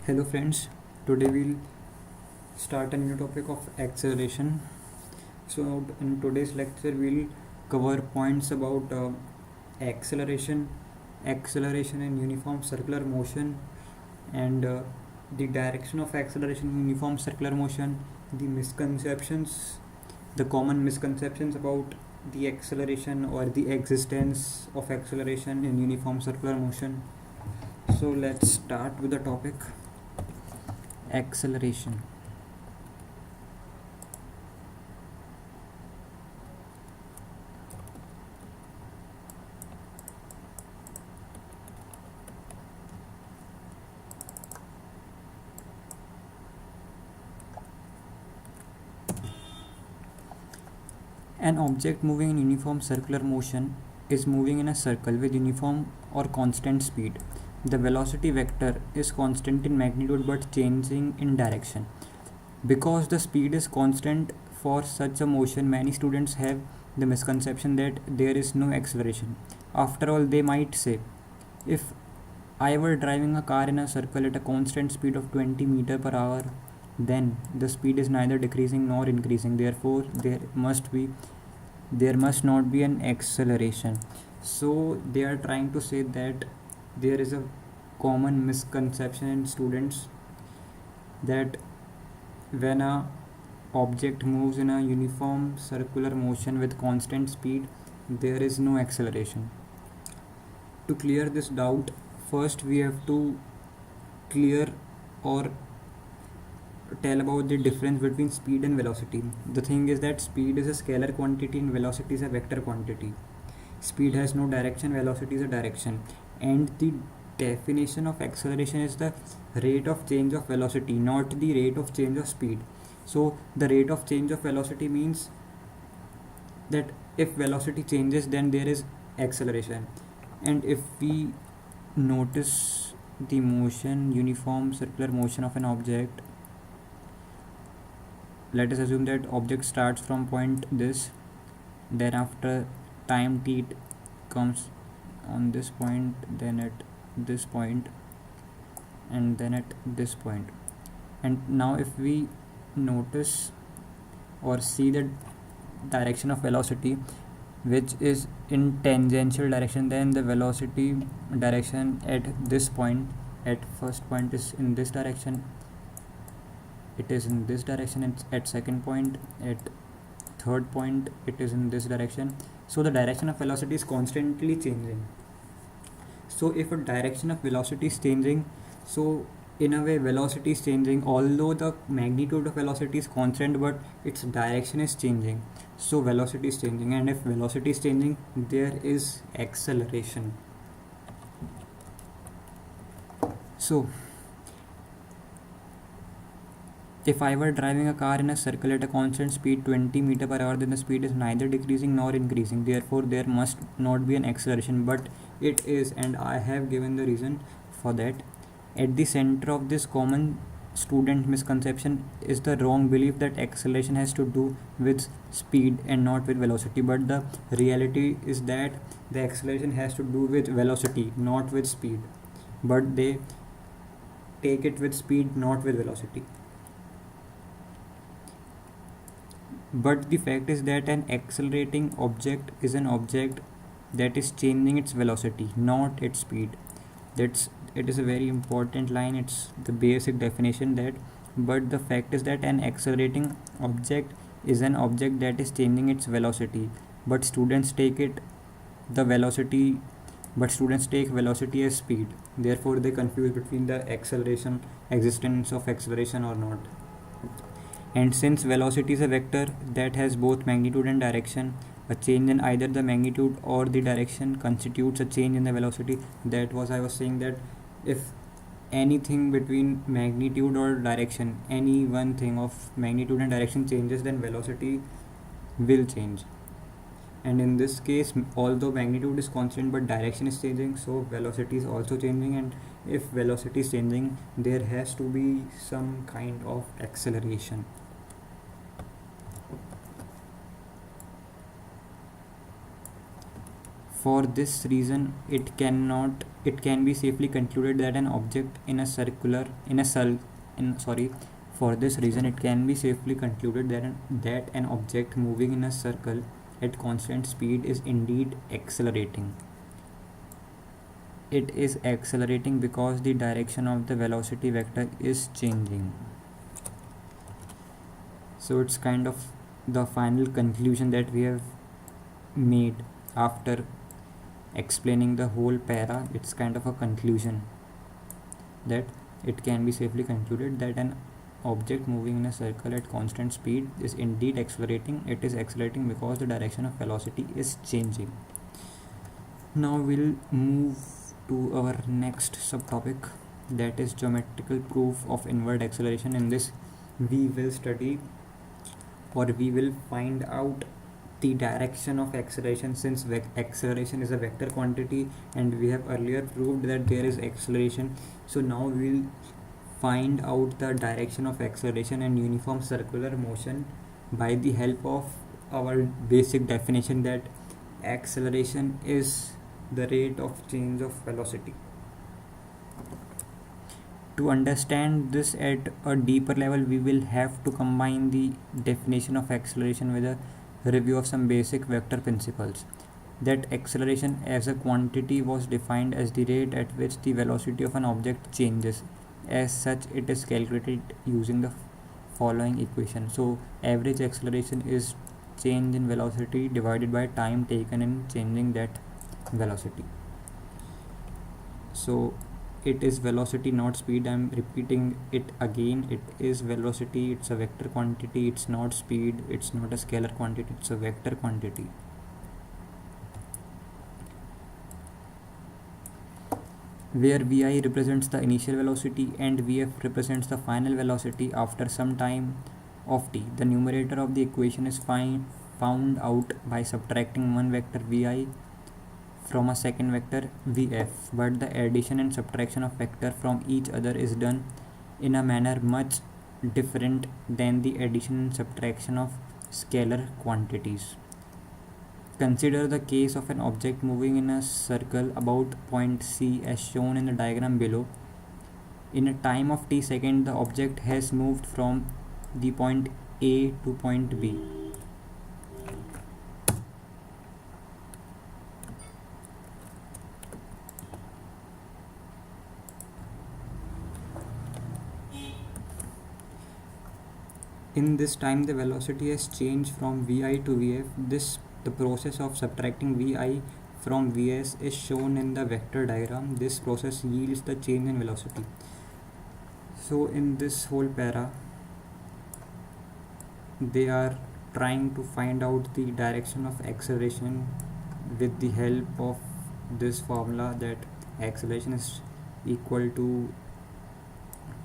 Hello friends, today we'll start a new topic of acceleration. So in today's lecture we'll cover points about acceleration, acceleration in uniform circular motion, and the direction of acceleration in uniform circular motion, the misconceptions, the common misconceptions about the acceleration or the existence of acceleration in uniform circular motion. So let's start with the topic acceleration. An object moving in uniform circular motion is moving in a circle with uniform or constant speed. The velocity vector is constant in magnitude but changing in direction. Because the speed is constant for such a motion, many students have the misconception that there is no acceleration. After all, they might say, if I were driving a car in a circle at a constant speed of 20 meter per hour, then the speed is neither decreasing nor increasing. Therefore, there must not be an acceleration. So they are trying to say that there is a common misconception in students that when a object moves in a uniform circular motion with constant speed, there is no acceleration. To clear this doubt, first we have to clear or tell about the difference between speed and velocity. The thing is that speed is a scalar quantity and velocity is a vector quantity. Speed has no direction, velocity is a direction, and the definition of acceleration is the rate of change of velocity, not the rate of change of speed. So the rate of change of velocity means that if velocity changes, then there is acceleration. And if we notice the motion, uniform circular motion of an object, let us assume that object starts from point this, then after time t comes on this point, then at this point, and then at this point. And now if we notice or see the direction of velocity which is in tangential direction, then the velocity direction at this point, at first point is in this direction, it is in this direction, and at second point, at third point, it is in this direction. So the direction of velocity is constantly changing. So if a direction of velocity is changing, so in a way velocity is changing, although the magnitude of velocity is constant, but its direction is changing. So velocity is changing, and if velocity is changing, there is acceleration. So if I were driving a car in a circle at a constant speed 20 meter per hour, then the speed is neither decreasing nor increasing. Therefore, there must not be an acceleration, but it is, and I have given the reason for that. At the center of this common student misconception is the wrong belief that acceleration has to do with speed and not with velocity. But the reality is that the acceleration has to do with velocity, not with speed. But they take it with speed, not with velocity. But the fact is that an accelerating object is an object that is changing its velocity, not its speed. It is a very important line. It's the basic definition that, but the fact is that an accelerating object is an object that is changing its velocity. But students take velocity as speed. Therefore, they confuse between the existence of acceleration or not. And since velocity is a vector that has both magnitude and direction, a change in either the magnitude or the direction constitutes a change in the velocity. That was I was saying that if anything between magnitude or direction, any one thing of magnitude and direction changes, then velocity will change. And in this case, although magnitude is constant but direction is changing, so velocity is also changing, and if velocity is changing, there has to be some kind of acceleration. For this reason, it can be safely concluded that an object in a circular in a cir- in sorry for this reason it can be safely concluded that an object moving in a circle at constant speed is indeed accelerating. It is accelerating because the direction of the velocity vector is changing. So it's kind of the final conclusion that we have made after explaining the whole para. It's kind of a conclusion that it can be safely concluded that an object moving in a circle at constant speed is indeed accelerating. It is accelerating because the direction of velocity is changing. Now we'll move to our next subtopic, that is geometrical proof of inward acceleration. In this we will study, or we will find out, the direction of acceleration, since acceleration is a vector quantity and we have earlier proved that there is acceleration. So now we'll find out the direction of acceleration and uniform circular motion by the help of our basic definition, that acceleration is the rate of change of velocity. To understand this at a deeper level, we will have to combine the definition of acceleration with a review of some basic vector principles. That acceleration as a quantity was defined as the rate at which the velocity of an object changes. As such, it is calculated using the following equation. So, average acceleration is change in velocity divided by time taken in changing that velocity. So, it is velocity, not speed. I'm repeating it again. It is velocity, it's a vector quantity, it's not speed, it's not a scalar quantity, it's a vector quantity. Where vi represents the initial velocity and vf represents the final velocity after some time of t. The numerator of the equation is found out by subtracting one vector vi from a second vector vf, but the addition and subtraction of vector from each other is done in a manner much different than the addition and subtraction of scalar quantities. Consider the case of an object moving in a circle about point C as shown in the diagram below. In a time of t second, the object has moved from the point A to point B. In this time, the velocity has changed from vi to vf. The process of subtracting vi from vs is shown in the vector diagram. This process yields the change in velocity. So in this whole para, they are trying to find out the direction of acceleration with the help of this formula, that acceleration is equal to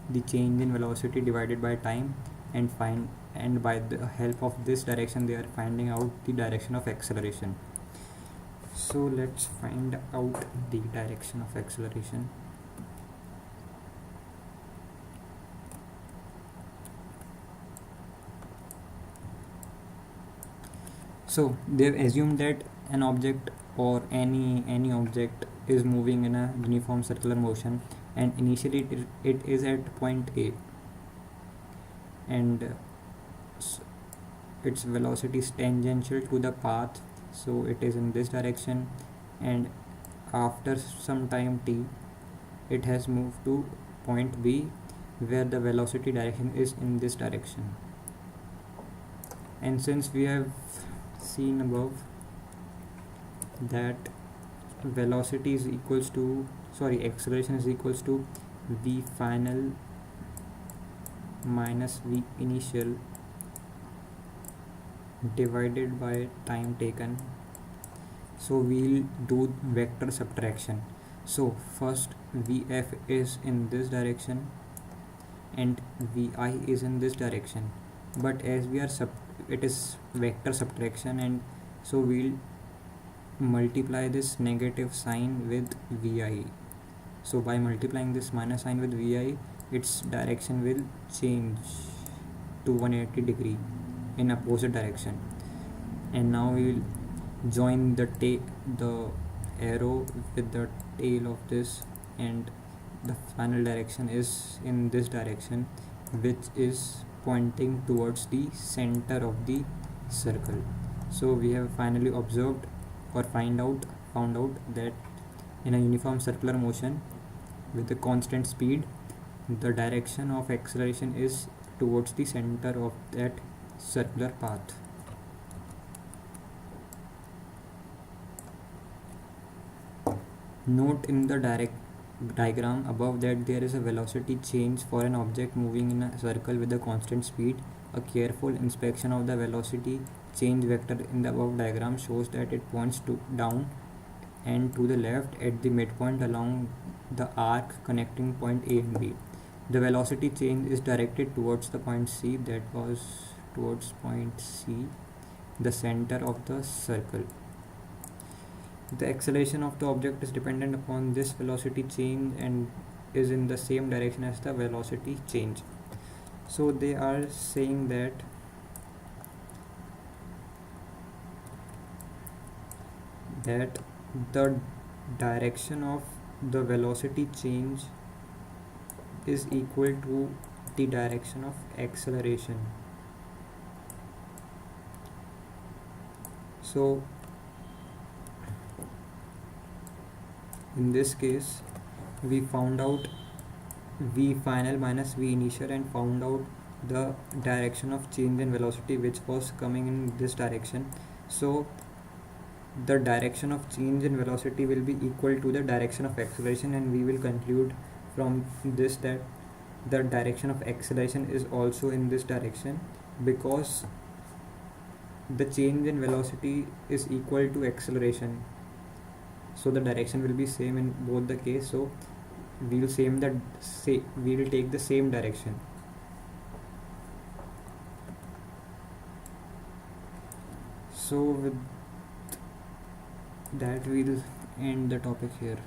the change in velocity divided by time, and by the help of this direction they are finding out the direction of acceleration. So let's find out the direction of acceleration. So they've assumed that an object, or any object, is moving in a uniform circular motion, and initially it is at point A, and its velocity is tangential to the path, so it is in this direction, and after some time t it has moved to point B, where the velocity direction is in this direction. And since we have seen above that velocity is equals to acceleration is equals to v final minus v initial divided by time taken, so we'll do vector subtraction. So first vf is in this direction and vi is in this direction, but as we are it is vector subtraction, and so we'll multiply this negative sign with vi. So by multiplying this minus sign with vi, its direction will change to 180 degree in opposite direction. And now we will join the arrow with the tail of this, and the final direction is in this direction, which is pointing towards the center of the circle. So we have finally observed or found out that in a uniform circular motion with a constant speed, the direction of acceleration is towards the center of that circular path. Note in the diagram above that there is a velocity change for an object moving in a circle with a constant speed. A careful inspection of the velocity change vector in the above diagram shows that it points down and to the left at the midpoint along the arc connecting point A and B. The velocity change is directed towards the point C, that was towards point C, the center of the circle. The acceleration of the object is dependent upon this velocity change and is in the same direction as the velocity change. So they are saying that the direction of the velocity change is equal to the direction of acceleration. So in this case we found out v final minus v initial and found out the direction of change in velocity which was coming in this direction. So the direction of change in velocity will be equal to the direction of acceleration, and we will conclude from this that the direction of acceleration is also in this direction, because the change in velocity is equal to acceleration, so the direction will be same in both the case. So we will take the same direction. So with that we'll end the topic here.